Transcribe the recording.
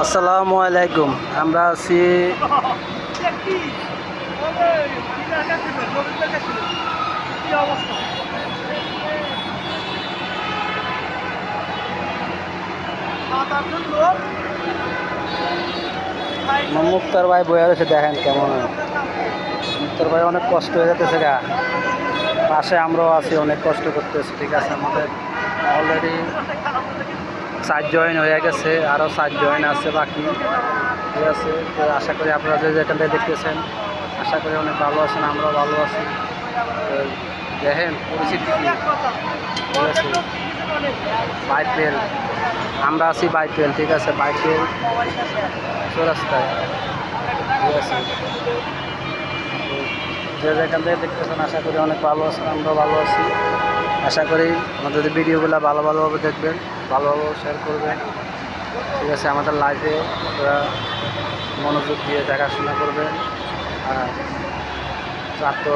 আসসালামু আলাইকুম। আমরা আছি মুক্তার ভাই বইয়া রয়েছে, দেখেন কেমন মুক্তার ভাই অনেক কষ্ট হয়ে যেতেছে গা। পাশে আমরাও আছি, অনেক কষ্ট করতেছি। ঠিক আছে, আমাদের অলরেডি 4 জয়েন হয়ে গেছে, আরও 4 জয়েন আছে বাকি। ঠিক আছে, তো আশা করি আপনারা যে যেখান থেকে দেখতেছেন আশা করি অনেক ভালো আছেন, আমরাও ভালো আছি। তো দেখেন পরিস্থিতি কি। ঠিক আছে, বাইপেল, আমরা আছি বাইপেল। ঠিক আছে, বাইপেল চৌরাস্তায়। ঠিক আছে, যে যেখান থেকে দেখতেছেন আশা করি অনেক ভালো আছেন, আমরাও ভালো আছি। আশা করি আমাদের ভিডিওগুলো ভালোভাবে দেখবেন, ভালোভাবে শেয়ার করবেন। ঠিক আছে, আমাদের লাইভে আপনারা মনোযোগ দিয়ে দেখাশোনা করবেন। আর ছাত্র